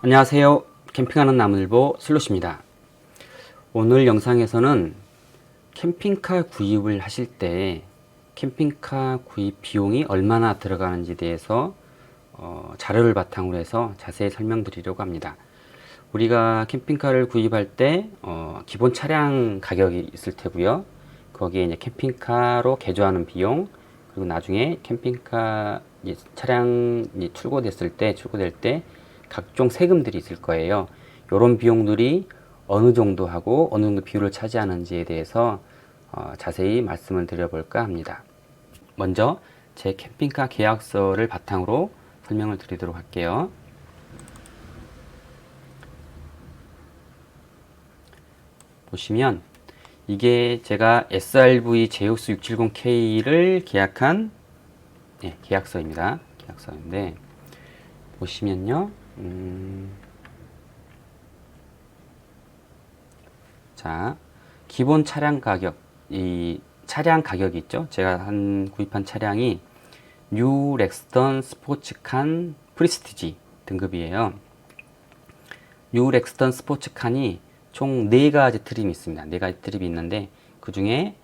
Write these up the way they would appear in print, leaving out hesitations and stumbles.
안녕하세요. 캠핑하는 나무늘보 슬롯입니다. 오늘 영상에서는 캠핑카 구입을 하실 때 캠핑카 구입 비용이 얼마나 들어가는지에 대해서 자료를 바탕으로 해서 자세히 설명드리려고 합니다. 우리가 캠핑카를 구입할 때 기본 차량 가격이 있을 테고요. 거기에 이제 캠핑카로 개조하는 비용, 그리고 나중에 캠핑카 차량이 출고될 때 각종 세금들이 있을 거예요. 이런 비용들이 어느 정도 하고 어느 정도 비율을 차지하는지에 대해서 자세히 말씀을 드려볼까 합니다. 먼저 제 캠핑카 계약서를 바탕으로 설명을 드리도록 할게요. 보시면 이게 제가 SRV 제우스 670K를 계약한 계약서입니다. 계약서인데 보시면요. 자, 기본 차량 가격, 이 차량 가격이 있죠. 제가 구입한 차량이 뉴 렉스턴 스포츠칸 프리스티지 등급이에요. 뉴 렉스턴 스포츠칸이 총 4가지 트림이 있습니다. 4가지 트림이 있는데 그 중에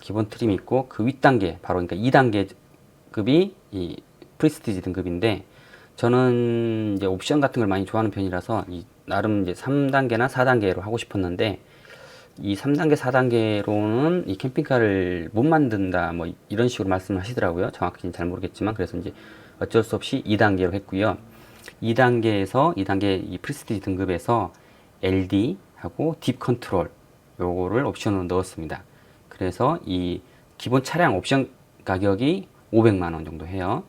기본 트림이 있고 그 윗단계, 바로 그러니까 2단계급이 이 프리스티지 등급인데 저는 이제 옵션 같은 걸 많이 좋아하는 편이라서 나름 이제 3단계나 4단계로 하고 싶었는데 이 3단계, 4단계로는 이 캠핑카를 못 만든다 뭐 이런 식으로 말씀을 하시더라고요. 정확히는 잘 모르겠지만 그래서 이제 어쩔 수 없이 2단계로 했고요. 2단계 이 프리스티지 등급에서 LD 하고 딥 컨트롤 요거를 옵션으로 넣었습니다. 그래서 이 기본 차량 옵션 가격이 500만 원 정도 해요.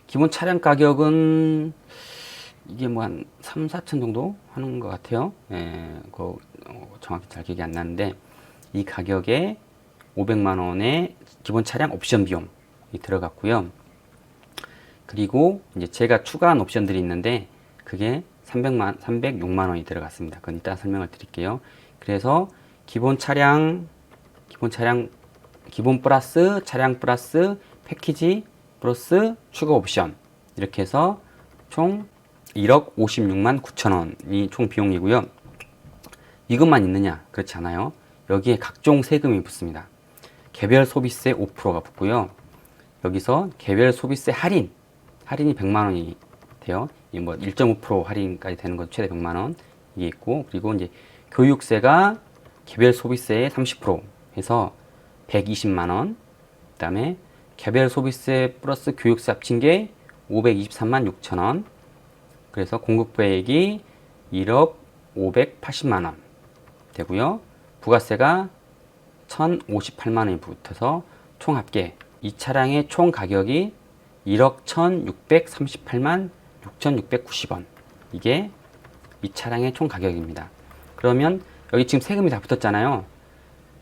기본 차량 가격은 이게 뭐 한 3, 4천 정도 하는 것 같아요. 정확히 잘 기억이 안 나는데 이 가격에 500만 원의 기본 차량 옵션 비용이 들어갔고요. 그리고 이제 제가 추가한 옵션들이 있는데 그게 306만 원이 들어갔습니다. 그건 이따 설명을 드릴게요. 그래서 기본 플러스 차량 플러스 패키지 플러스 추가 옵션 이렇게 해서 총 1억 56만 9천 원이 총 비용이고요. 이것만 있느냐? 그렇지 않아요. 여기에 각종 세금이 붙습니다. 개별 소비세 5%가 붙고요. 여기서 개별 소비세 할인이 100만 원이 돼요. 뭐 1.5% 할인까지 되는 건 최대 100만 원 이게 있고, 그리고 이제 교육세가 개별 소비세의 30% 해서 120만 원. 그다음에 개별 소비세 플러스 교육세 합친 게 523만 6천 원. 그래서 공급부액이 1억 580만 원 되고요. 부가세가 1,058만 원이 붙어서 총 합계 이 차량의 총 가격이 1억 1,638만 6,690원. 이게 이 차량의 총 가격입니다. 그러면 여기 지금 세금이 다 붙었잖아요.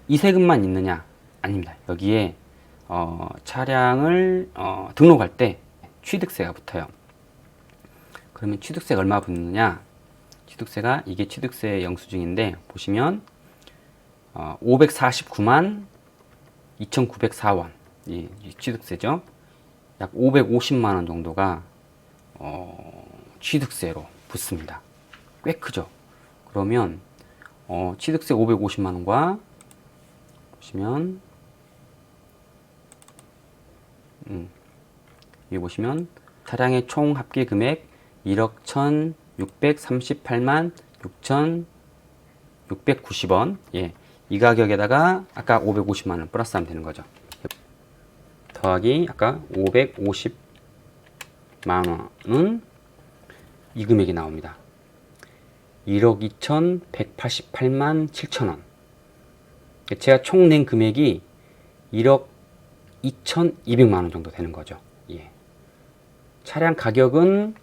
이 세금만 있느냐? 아닙니다. 여기에 차량을 등록할 때 취득세가 붙어요. 그러면 취득세가 얼마 붙느냐? 취득세가 이게 취득세 영수증인데 보시면 549만 2,904원 이 취득세죠. 약 550만 원 정도가 취득세로 붙습니다. 꽤 크죠. 그러면 취득세 550만 원과 보시면 여기 보시면 차량의 총 합계 금액 1억 1,638만 6,690원. 예, 이 가격에다가 아까 550만 원 플러스하면 되는 거죠. 더하기 아까 550만 원은 이 금액이 나옵니다. 1억 2,188만 7천 원. 제가 총 낸 금액이 1억 2,200만 원 정도 되는 거죠. 예. 차량 가격은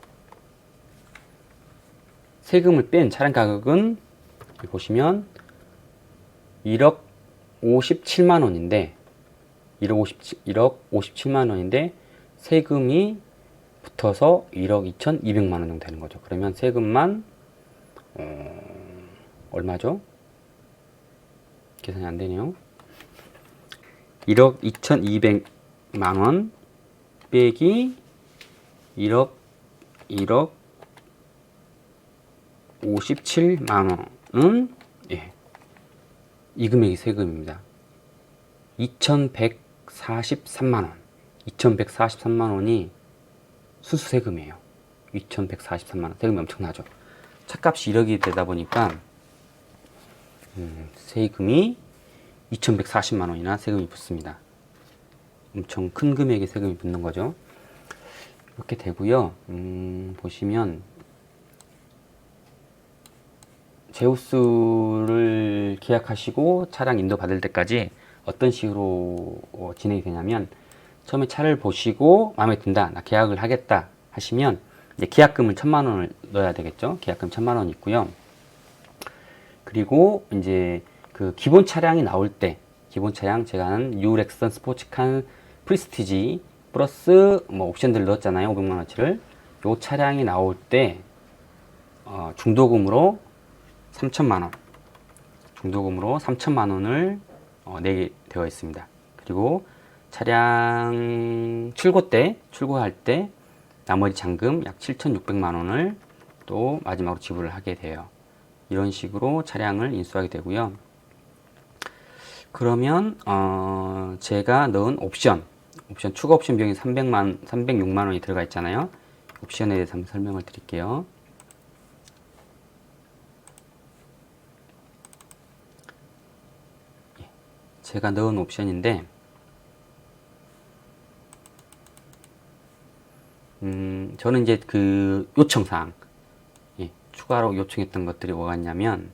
세금을 뺀 차량 가격은 여기 보시면 1억 57만 원인데 1억 57만 원인데 세금이 붙어서 1억 2,200만 원 정도 되는 거죠. 그러면 세금만 얼마죠? 계산이 안 되네요. 1억 2,200만 원 빼기 1억 1억 57만 원은 예, 이 금액이 세금입니다. 2143만 원. 2143만 원이 수수 세금이에요. 2143만 원. 세금이 엄청나죠. 차값이 1억이 되다 보니까 세금이 2140만 원이나 세금이 붙습니다. 엄청 큰 금액의 세금이 붙는 거죠. 이렇게 되고요. 보시면 제우스를 계약하시고 차량 인도 받을 때까지 어떤 식으로 진행이 되냐면, 처음에 차를 보시고 마음에 든다, 나 계약을 하겠다 하시면 이제 계약금을 1000만 원을 넣어야 되겠죠. 계약금 1000만 원 있고요. 그리고 이제 그 기본 차량이 나올 때, 기본 차량 제가 하는 유렉선 스포츠칸 프리스티지 플러스 뭐 옵션들을 넣었잖아요. 500만 원치를. 요 차량이 나올 때 중도금으로 3천만 원, 중도금으로 3천만 원을 내게 되어 있습니다. 그리고 차량 출고할 때 나머지 잔금 약 7,600만 원을 또 마지막으로 지불을 하게 돼요. 이런 식으로 차량을 인수하게 되고요. 그러면 제가 넣은 옵션 추가 옵션 비용이 306만 원이 들어가 있잖아요. 옵션에 대해서 한번 설명을 드릴게요. 제가 넣은 옵션인데, 저는 이제 그 요청사항, 추가로 요청했던 것들이 뭐가 있냐면,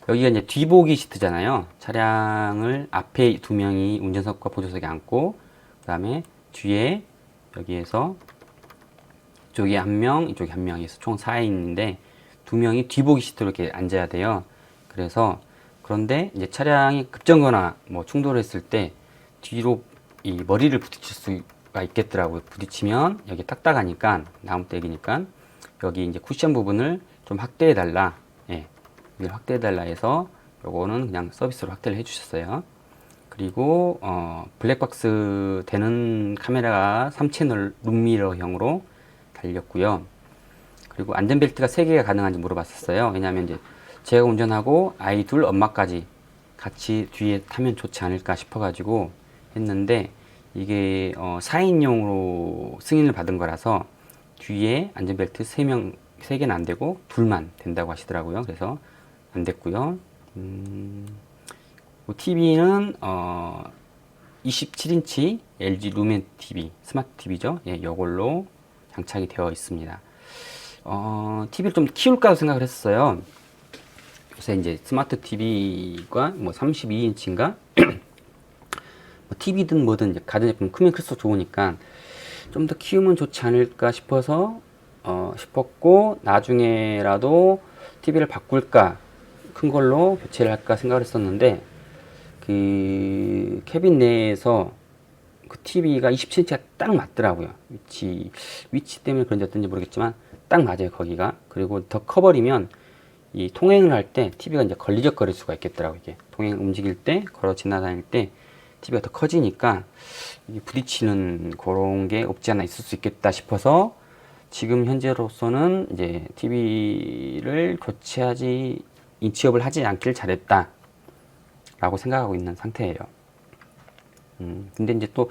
여기가 이제 뒤보기 시트잖아요. 차량을 앞에 2명이 운전석과 보조석에 앉고, 그 다음에 뒤에 여기에서 이쪽에 1명, 이쪽에 1명, 해서 총 4인인데 2명이 뒤보기 시트로 이렇게 앉아야 돼요. 그런데 이제 차량이 급정거나 뭐 충돌했을 때 뒤로 이 머리를 부딪힐 수가 있겠더라고요. 부딪히면 여기 딱딱하니까, 나무떼기니까 여기 이제 쿠션 부분을 좀 확대해 달라. 이걸 확대해 달라 해서 요거는 그냥 서비스로 확대를 해 주셨어요. 그리고 블랙박스 되는 카메라가 3채널 룸미러형으로 달렸고요. 그리고 안전벨트가 3개가 가능한지 물어봤었어요. 왜냐하면 이제 제가 운전하고 아이 둘, 엄마까지 같이 뒤에 타면 좋지 않을까 싶어가지고 했는데, 이게 4인용으로 승인을 받은 거라서 뒤에 안전벨트 3개는 안 되고 둘만 된다고 하시더라고요. 그래서 안 됐고요. TV는 27인치 LG 루멘 TV, 스마트 TV죠. 이걸로 장착이 되어 있습니다. TV를 좀 키울까 생각을 했어요. 요새 이제 스마트 TV가 뭐 32인치인가? 뭐 TV든 뭐든 이제 가전제품 크면 클수록 좋으니까 좀 더 키우면 좋지 않을까 싶었고, 나중에라도 TV를 바꿀까, 큰 걸로 교체를 할까 생각을 했었는데, 그 캐빈 내에서 그 TV가 27인치가 딱 맞더라고요. 위치 때문에 그런지 어떤지 모르겠지만 딱 맞아요, 거기가. 그리고 더 커버리면 이 통행을 할 때 TV가 이제 걸리적거릴 수가 있겠더라고요. 이게 통행 움직일 때, 걸어 지나다닐 때 TV가 더 커지니까 이게 부딪히는 그런 게 없지 않아 있을 수 있겠다 싶어서, 지금 현재로서는 이제 TV를 인치업을 하지 않길 잘했다 라고 생각하고 있는 상태예요. 근데 이제 또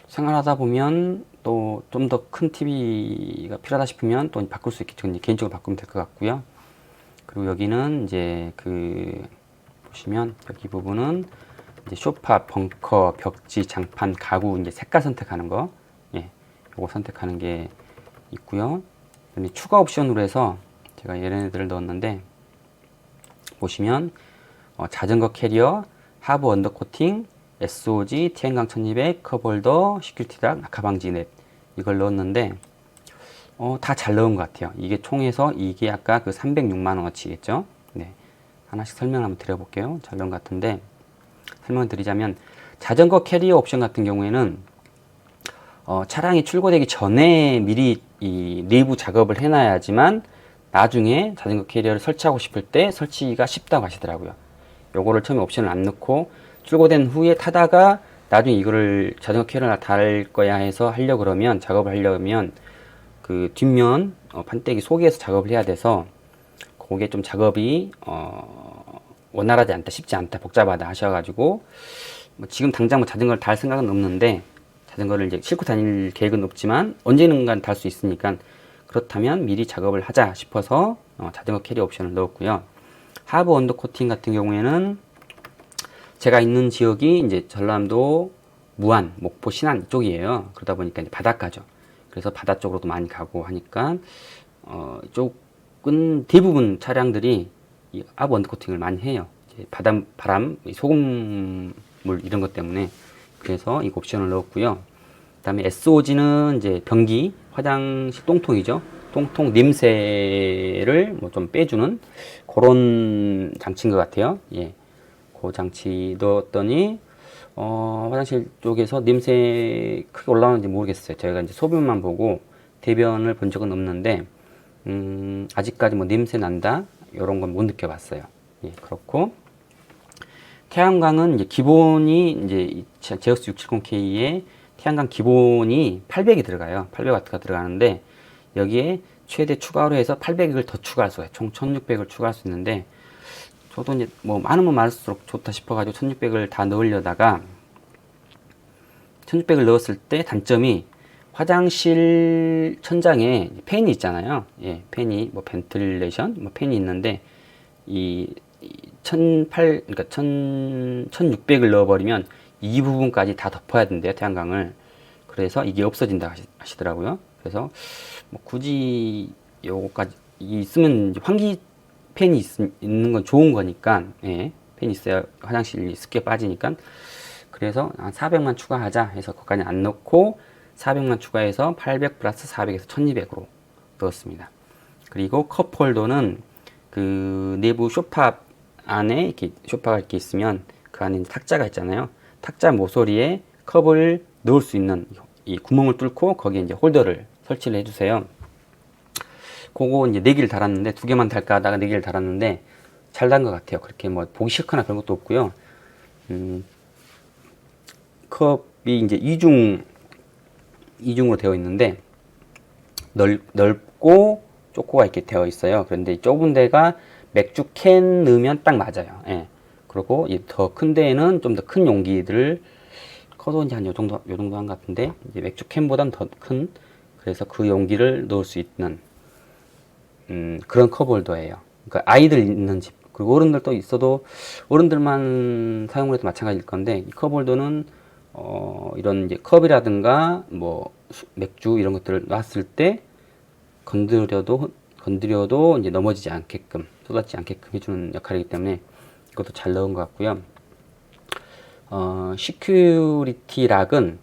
생활하다 보면 또 좀 더 큰 TV가 필요하다 싶으면 또 바꿀 수 있겠죠. 개인적으로 바꾸면 될 것 같고요. 그리고 여기는 이제 보시면 여기 부분은 이제 소파, 벙커, 벽지, 장판, 가구 이제 색깔 선택하는 거, 요거 선택하는 게 있고요. 추가 옵션으로 해서 제가 얘네들을 넣었는데, 보시면 자전거 캐리어, 하부 언더코팅, SOG, TN강 1200, 컵홀더, 시큐리티락, 낙하방지 넷, 이걸 넣었는데 다 잘 넣은 것 같아요. 이게 총해서 이게 아까 그 306만원어치겠죠. 하나씩 설명 한번 드려볼게요. 잘 넣은 것 같은데, 설명을 드리자면, 자전거 캐리어 옵션 같은 경우에는 차량이 출고되기 전에 미리 이 내부 작업을 해놔야지만 나중에 자전거 캐리어를 설치하고 싶을 때 설치가 쉽다고 하시더라고요. 요거를 처음에 옵션을 안 넣고 출고된 후에 타다가 나중에 이거를 자전거 캐리어나 달 거야 해서 하려고 그러면, 작업을 하려면 그 뒷면 판때기 속에서 작업을 해야 돼서 그게 좀 작업이 원활하지 않다, 쉽지 않다, 복잡하다 하셔가지고 뭐 지금 당장 뭐 자전거를 달 생각은 없는데 자전거를 이제 싣고 다닐 계획은 없지만 언제는간 달 수 있으니까 그렇다면 미리 작업을 하자 싶어서 자전거 캐리 옵션을 넣었고요. 하부 언더 코팅 같은 경우에는 제가 있는 지역이 이제 전라남도 무안, 목포, 신안 이쪽이에요. 그러다 보니까 이제 바닷가죠. 그래서 바다 쪽으로도 많이 가고 하니까 이쪽은 대부분 차량들이 이 하부 언더 코팅을 많이 해요. 이제 바람, 소금물 이런 것 때문에 그래서 이 옵션을 넣었고요. 그다음에 SOG는 이제 변기, 화장실 똥통이죠. 똥통 냄새를 뭐 좀 빼주는 그런 장치인 것 같아요. 예, 그 장치 넣었더니 화장실 쪽에서 냄새 크게 올라오는지 모르겠어요. 제가 이제 소변만 보고 대변을 본 적은 없는데 아직까지 뭐 냄새 난다 이런 건 못 느껴봤어요. 예, 그렇고 태양광은 이제 기본이 이제 제어스 670K에 태양광 기본이 800이 들어가요. 800W가 들어가는데 여기에 최대 추가로 해서 800을 더 추가할 수가 있어요. 총 1600을 추가할 수 있는데 저도 이제 뭐 많으면 많을수록 좋다 싶어가지고 1600을 다 넣으려다가 1600을 넣었을 때 단점이 화장실 천장에 팬이 있잖아요. 예, 팬이 뭐 벤틸레이션 뭐 팬이 있는데 이 1600을 넣어버리면 이 부분까지 다 덮어야 된대요, 태양광을. 그래서 이게 없어진다 하시더라고요. 그래서 뭐 굳이 요거까지 있으면 환기 팬이 있는 건 좋은 거니까, 예, 팬이 있어야 화장실이 습기가 빠지니까. 그래서 한 400만 추가하자 해서 거기까지 안 넣고 400만 추가해서 800 플러스 400에서 1200으로 넣었습니다. 그리고 컵홀더는 그 내부 쇼파 안에 이렇게 쇼파가 이렇게 있으면 그 안에 탁자가 있잖아요. 탁자 모서리에 컵을 넣을 수 있는 이 구멍을 뚫고 거기에 이제 홀더를 설치를 해주세요. 그거 이제 4개를 달았는데 2개만 달까 하다가 4개를 달았는데 잘 단 것 같아요. 그렇게 뭐 보기 싫거나 그런 것도 없고요. 컵이 이제 이중으로 되어 있는데 넓고 좁고가 이렇게 되어 있어요. 그런데 좁은 데가 맥주 캔 넣으면 딱 맞아요. 예. 그리고 더 큰 데에는 좀 더 큰 용기들을 커도 이제 한 요 정도 한 것 같은데 이제 맥주 캔보단 더 큰 그래서 그 용기를 넣을 수 있는 그런 컵홀더예요. 그러니까 아이들 있는 집 그리고 어른들도 있어도 어른들만 사용을 해도 마찬가지일 건데 이 컵홀더는 이런 이제 컵이라든가 뭐 맥주 이런 것들을 놨을 때 건드려도 이제 넘어지지 않게끔 쏟아지지 않게끔 해주는 역할이기 때문에 이것도 잘 넣은 것 같고요. 시큐리티 락은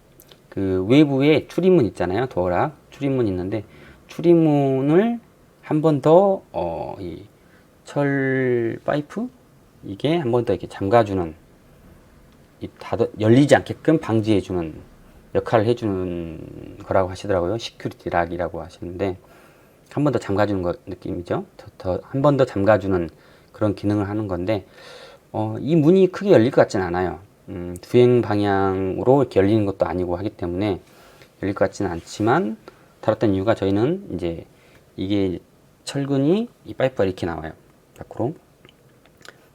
그 외부에 출입문 있잖아요. 도어락 출입문 있는데 출입문을 한 번 더 이 철 파이프 이게 한 번 더 이렇게 잠가주는 열리지 않게끔 방지해주는 역할을 해주는 거라고 하시더라고요. 시큐리티 락이라고 하시는데 한 번 더 잠가주는 것 느낌이죠. 한 번 더 잠가주는 그런 기능을 하는 건데 이 문이 크게 열릴 것 같지는 않아요. 주행 방향으로 이렇게 열리는 것도 아니고 하기 때문에 열릴 것 같지는 않지만 달았던 이유가 저희는 이제 이게 철근이 이 파이프가 이렇게 나와요. 밖으로.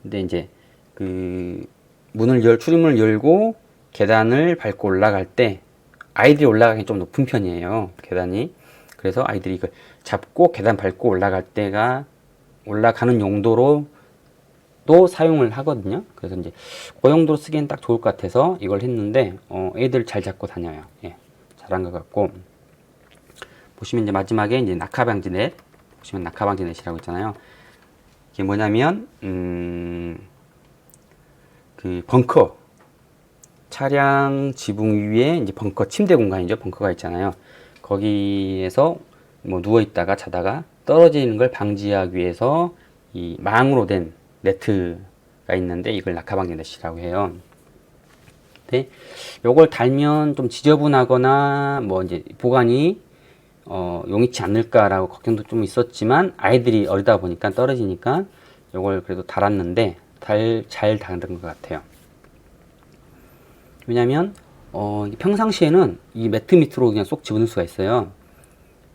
근데 이제 그 출입문을 열고 계단을 밟고 올라갈 때 아이들이 올라가기 좀 높은 편이에요. 계단이. 그래서 아이들이 이걸 잡고 계단 밟고 올라갈 때가 올라가는 용도로 또 사용을 하거든요. 그래서 이제 그 용도로 쓰기엔 딱 좋을 것 같아서 이걸 했는데 애들 잘 잡고 다녀요. 예, 잘한 것 같고 보시면 이제 마지막에 이제 낙하방지넷 보시면 낙하방지넷이라고 있잖아요. 이게 뭐냐면 그 벙커 차량 지붕 위에 이제 벙커 침대 공간이죠. 벙커가 있잖아요. 거기에서 뭐 누워 있다가 자다가 떨어지는 걸 방지하기 위해서 이 망으로 된 네트가 있는데 이걸 낙하방지 넷이라고 해요. 근데 요걸 달면 좀 지저분하거나 뭐 이제 보관이 용이치 않을까라고 걱정도 좀 있었지만 아이들이 어리다 보니까 떨어지니까 요걸 그래도 달았는데 잘 달은 것 같아요. 왜냐면 평상시에는 이 매트 밑으로 그냥 쏙 집어넣을 수가 있어요.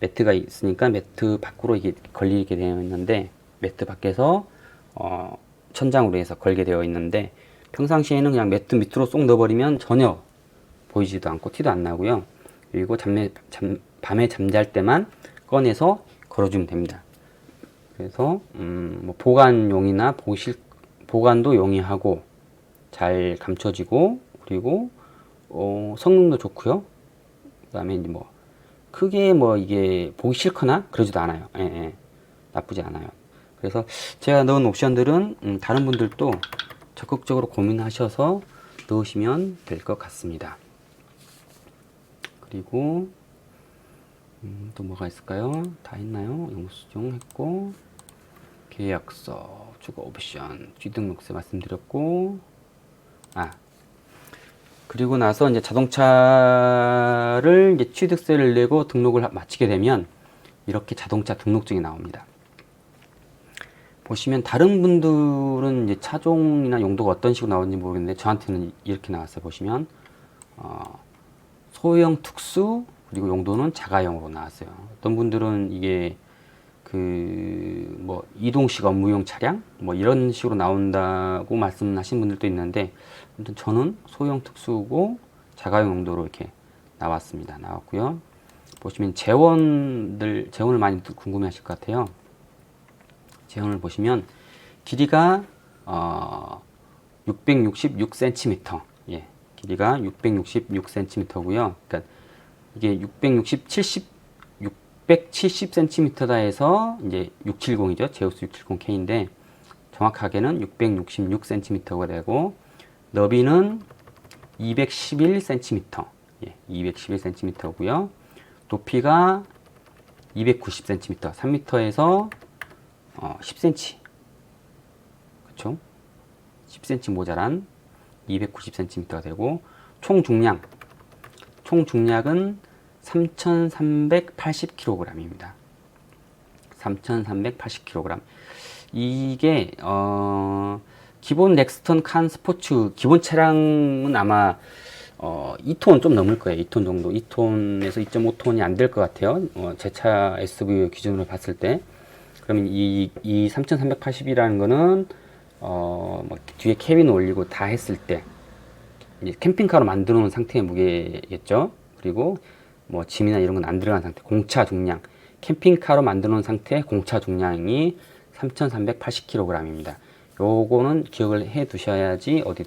매트가 있으니까 매트 밖으로 이게 걸리게 되어 있는데, 매트 밖에서 천장으로 해서 걸게 되어 있는데, 평상시에는 그냥 매트 밑으로 쏙 넣어버리면 전혀 보이지도 않고 티도 안 나고요. 그리고 밤에 잠잘 때만 꺼내서 걸어주면 됩니다. 그래서 뭐 보관용이나 보관도 용이하고 잘 감춰지고, 그리고 성능도 좋고요. 그다음에 이제 뭐 크게 뭐 이게 보기 싫거나 그러지도 않아요. 예, 예. 나쁘지 않아요. 그래서 제가 넣은 옵션들은 다른 분들도 적극적으로 고민하셔서 넣으시면 될 것 같습니다. 그리고 또 뭐가 있을까요? 다 했나요? 영수증 했고, 계약서, 추가 옵션, 취등록세 말씀드렸고, 그리고 나서 이제 자동차를 이제 취득세를 내고 등록을 마치게 되면 이렇게 자동차 등록증이 나옵니다. 보시면 다른 분들은 이제 차종이나 용도가 어떤 식으로 나오는지 모르겠는데, 저한테는 이렇게 나왔어요. 보시면 소형 특수, 그리고 용도는 자가용으로 나왔어요. 어떤 분들은 이게 뭐 이동식 업무용 차량 뭐 이런 식으로 나온다고 말씀하신 분들도 있는데, 아무튼 저는 소형 특수고 자가용 용도로 이렇게 나왔고요. 보시면 재원을 많이 궁금해하실 것 같아요. 재원을 보시면 길이가 666cm, 예, 길이가 666cm고요. 그러니까 이게 670cm다 해서 이제 670이죠. 제우스 670K인데 정확하게는 666cm가 되고, 너비는 211cm, 예, 211cm고요. 높이가 290cm, 3m에서 10cm, 그쵸? 10cm 모자란 290cm가 되고, 총 중량은 3,380kg입니다. 3,380kg. 이게 기본 렉스턴 칸 스포츠 기본 차량은 아마 2톤 좀 넘을 거예요. 2톤 정도. 2톤에서 2.5톤이 안 될 것 같아요. 제 차 SUV 기준으로 봤을 때. 그러면 이 3,380이라는 거는 뭐 뒤에 캐빈 올리고 다 했을 때 이제 캠핑카로 만들어 놓은 상태의 무게겠죠. 그리고 뭐 짐이나 이런 건 안 들어간 상태, 공차 중량, 캠핑카로 만들어 놓은 상태의 공차 중량이 3,380kg입니다. 요거는 기억을 해 두셔야지 어디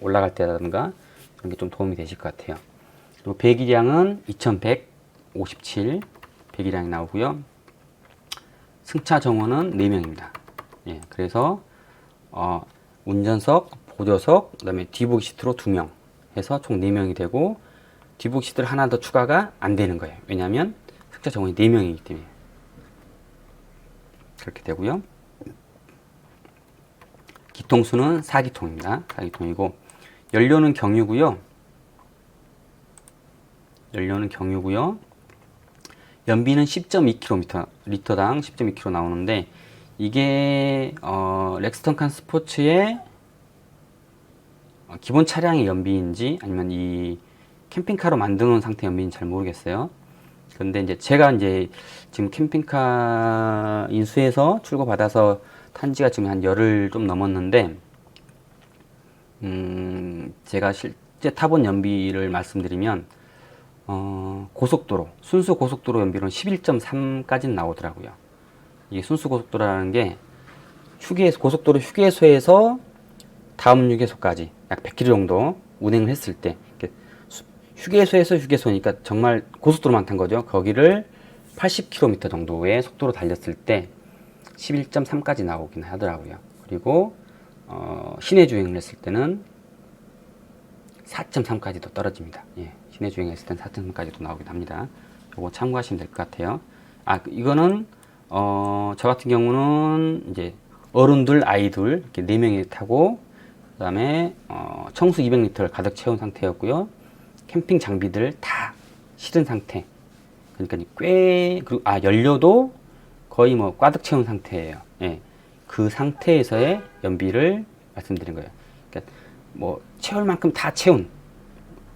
올라갈 때라든가 그런 게 좀 도움이 되실 것 같아요. 그리고 배기량은 2157 배기량이 나오고요. 승차 정원은 4명입니다. 예, 그래서 운전석, 보조석, 그다음에 뒤보기 시트로 2명 해서 총 4명이 되고, 뒤보기 시트를 하나 더 추가가 안 되는 거예요. 왜냐하면 승차 정원이 4명이기 때문에. 그렇게 되고요. 기통수는 4기통입니다. 4기통이고, 연료는 경유고요. 연비는 10.2km, 리터당 10.2km 나오는데, 이게 렉스턴 칸 스포츠의 기본 차량의 연비인지 아니면 이 캠핑카로 만들어 놓은 상태 연비인지 잘 모르겠어요. 그런데 이제 제가 이제 지금 캠핑카 인수해서 출고 받아서 탄 지가 지금 한 열흘 좀 넘었는데, 제가 실제 타본 연비를 말씀드리면, 고속도로, 순수 고속도로 연비로는 11.3까지는 나오더라고요. 이게 순수 고속도로라는 게 고속도로 휴게소에서 다음 휴게소까지 약 100km 정도 운행을 했을 때, 휴게소에서 휴게소니까 정말 고속도로만 탄 거죠. 거기를 80km 정도의 속도로 달렸을 때 11.3까지 나오긴 하더라고요. 그리고 시내 주행을 했을 때는 4.3까지도 떨어집니다. 예, 시내 주행했을 때는 4.3까지도 나오긴 합니다. 요거 참고하시면 될 것 같아요. 이거는 저 같은 경우는 이제 어른들, 아이들 이렇게 4명이 타고, 그 다음에 청수 200리터를 가득 채운 상태였고요. 캠핑 장비들 다 실은 상태. 그러니까 그리고 연료도 거의 뭐 꽉 채운 상태예요. 예, 그 상태에서의 연비를 말씀드린 거예요. 그러니까 뭐 채울 만큼 다 채운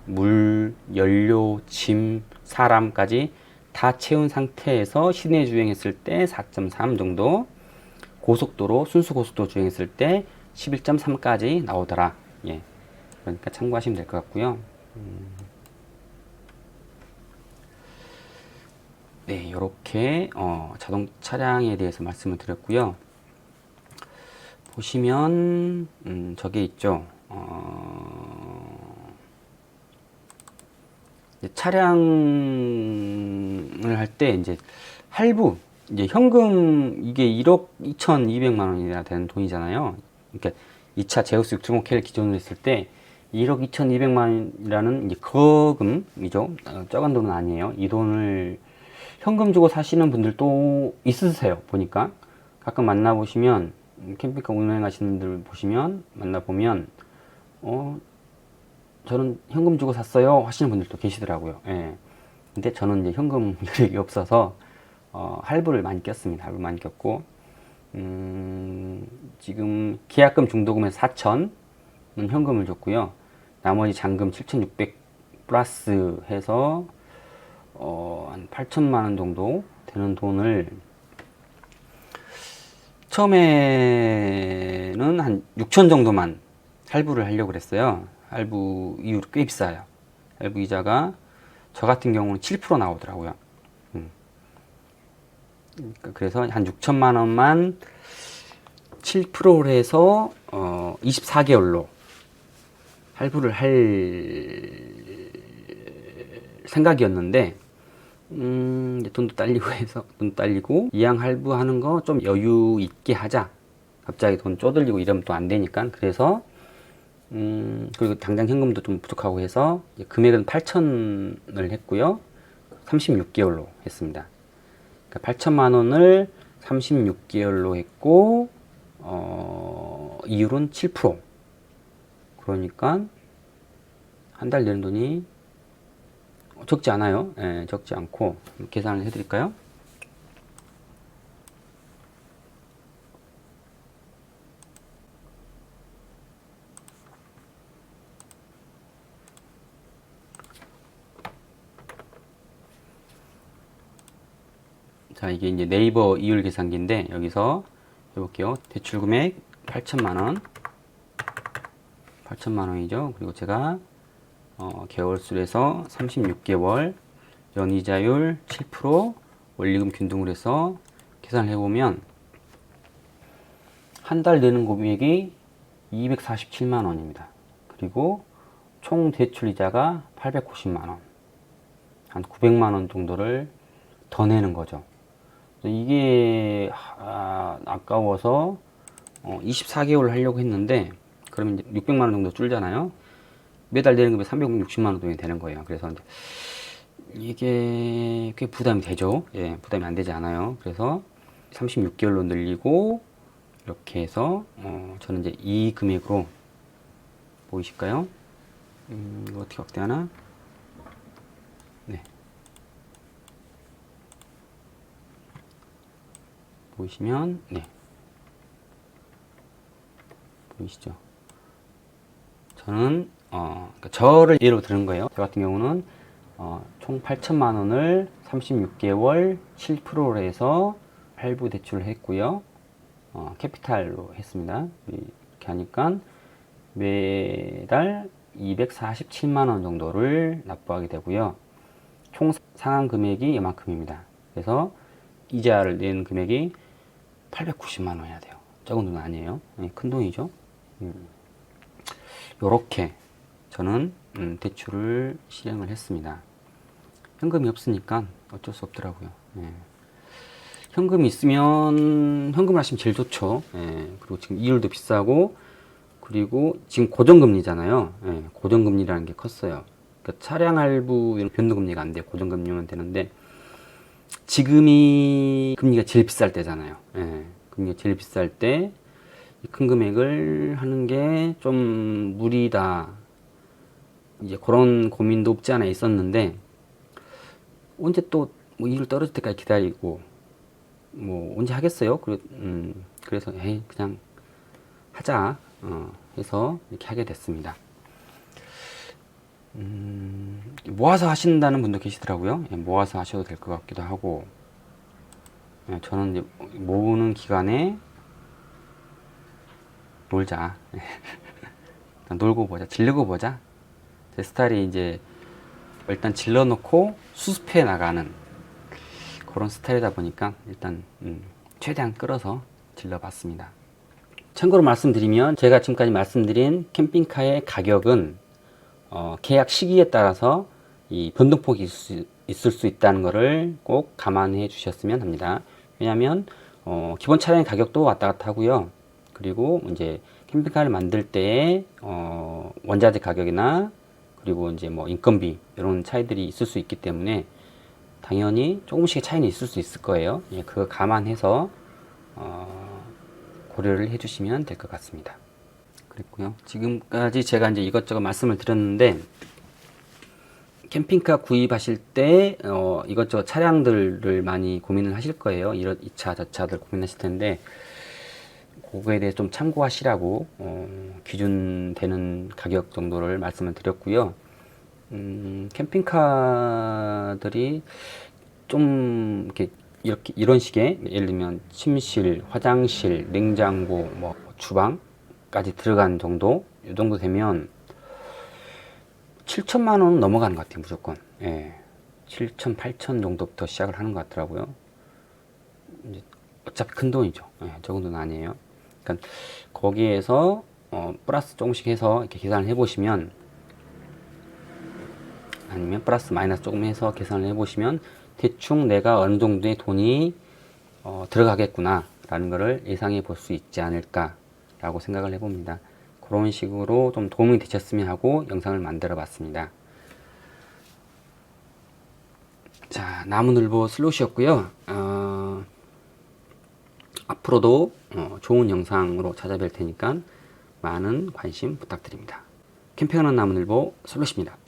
물, 연료, 짐, 사람까지 다 채운 상태에서 시내 주행했을 때 4.3 정도, 고속도로, 순수 고속도로 주행했을 때 11.3까지 나오더라. 예. 그러니까 참고하시면 될 것 같고요. 네, 이렇게 자동 차량에 대해서 말씀을 드렸고요. 보시면 저게 있죠. 차량을 할 때 이제 할부, 이제 현금 이게 1억 2,200만 원이나 되는 돈이잖아요. 그러니까 2차 제우스 670K를 기준으로 했을 때 1억 2,200만 원이라는 이제 거금이죠. 적은 돈은 아니에요. 이 돈을 현금 주고 사시는 분들도 있으세요. 보니까 가끔 만나보시면 캠핑카 운행하시는 분들 보시면 만나보면 저는 현금 주고 샀어요 하시는 분들도 계시더라고요. 예. 근데 저는 이제 현금 여력이 없어서 할부를 많이 꼈습니다. 할부 많이 꼈고 지금 계약금 중도금에서 4,000은 현금을 줬고요. 나머지 잔금 7,600 플러스 해서 한 8천만 원 정도 되는 돈을 처음에는 한 6천 정도만 할부를 하려고 그랬어요. 할부 이율이 꽤 비싸요. 할부 이자가 저 같은 경우는 7% 나오더라고요. 그래서 한 6천만 원만 7%를 해서 24개월로 할부를 할 생각이었는데 돈도 딸리고 해서 돈 딸리고 이양 할부하는 거 좀 여유 있게 하자. 갑자기 돈 쪼들리고 이러면 또 안 되니까. 그래서 그리고 당장 현금도 좀 부족하고 해서 금액은 8천을 했고요. 36개월로 했습니다. 그러니까 8천만 원을 36개월로 했고 이율은 7%. 그러니까 한 달 내는 돈이 적지 않아요. 예, 적지 않고 계산을 해드릴까요? 자, 이게 이제 네이버 이율 계산기인데 여기서 해볼게요. 대출 금액 8천만 원, 8천만 원이죠. 그리고 제가 개월수에서 36개월, 연이자율 7%, 원리금 균등을 해서 계산을 해보면 한 달 내는 금액이 247만 원입니다. 그리고 총 대출이자가 890만 원, 한 900만 원 정도를 더 내는 거죠. 이게 아까워서 24개월을 하려고 했는데 그러면 이제 600만 원 정도 줄잖아요. 매달 내는 금액 360만 원 정도 되는 거예요. 그래서 이게 꽤 부담이 되죠. 예, 부담이 안 되지 않아요. 그래서 36개월로 늘리고 이렇게 해서 저는 이제 이 금액으로 보이실까요? 이거 어떻게 확대하나? 네. 보이시면 네. 보이시죠? 저는 그러니까 저를 예로 드는 거예요. 저 같은 경우는 총 8천만 원을 36개월 7%로 해서 할부 대출을 했고요. 캐피탈로 했습니다. 이렇게 하니까 매달 247만 원 정도를 납부하게 되고요. 총 상환 금액이 이만큼입니다. 그래서 이자를 낸 금액이 890만 원이야 돼요. 적은 돈 아니에요. 큰 돈이죠. 요렇게 저는 대출을 실행을 했습니다. 현금이 없으니까 어쩔 수 없더라고요. 예. 현금이 있으면 현금을 하시면 제일 좋죠. 예. 그리고 지금 이율도 비싸고 그리고 지금 고정금리잖아요. 예. 고정금리라는 게 컸어요. 그러니까 차량 할부 변동금리가 안 돼요. 고정금리면 되는데 지금이 금리가 제일 비쌀 때잖아요. 예. 금리가 제일 비쌀 때 큰 금액을 하는 게 좀 무리다. 이제 그런 고민도 없지 않아 있었는데 언제 또 뭐 일을 떨어질 때까지 기다리고 뭐 언제 하겠어요? 그래서 에이 그냥 하자 해서 이렇게 하게 됐습니다. 모아서 하신다는 분도 계시더라고요. 예, 모아서 하셔도 될 것 같기도 하고, 예, 저는 이제 모으는 기간에 놀자. 놀고 보자. 질르고 보자. 제 스타일이 이제 일단 질러놓고 수습해 나가는 그런 스타일이다 보니까 일단 최대한 끌어서 질러봤습니다. 참고로 말씀드리면 제가 지금까지 말씀드린 캠핑카의 가격은 계약 시기에 따라서 이 변동폭이 있을 수 있다는 것을 꼭 감안해 주셨으면 합니다. 왜냐하면 기본 차량의 가격도 왔다 갔다 하고요. 그리고 이제 캠핑카를 만들 때의 원자재 가격이나 그리고 이제 뭐 인건비 이런 차이들이 있을 수 있기 때문에 당연히 조금씩의 차이는 있을 수 있을 거예요. 예, 그거 감안해서 고려를 해주시면 될 것 같습니다. 그랬고요. 지금까지 제가 이제 이것저것 말씀을 드렸는데 캠핑카 구입하실 때 이것저것 차량들을 많이 고민을 하실 거예요. 이런 이 차, 저 차들 고민하실 텐데 그거에 대해 좀 참고하시라고 기준 되는 가격 정도를 말씀을 드렸고요. 캠핑카들이 좀 이렇게 이런 식의 예를 들면 침실, 화장실, 냉장고, 뭐 주방까지 들어간 정도 이 정도 되면 7천만 원은 넘어가는 것 같아요. 무조건. 예. 7천, 8천 정도부터 시작을 하는 것 같더라고요. 이제 어차피 큰 돈이죠. 예, 저 정도는 아니에요. 그러니까 거기에서 플러스 조금씩 해서 이렇게 계산을 해보시면 아니면 플러스 마이너스 조금 해서 계산을 해보시면 대충 내가 어느 정도의 돈이 들어가겠구나 라는 것을 예상해 볼 수 있지 않을까 라고 생각을 해봅니다. 그런 식으로 좀 도움이 되셨으면 하고 영상을 만들어 봤습니다. 자, 나무늘보 슬롯이었고요. 앞으로도 좋은 영상으로 찾아뵐 테니까 많은 관심 부탁드립니다. 캠핑하는 나무늘보 슬롯입니다.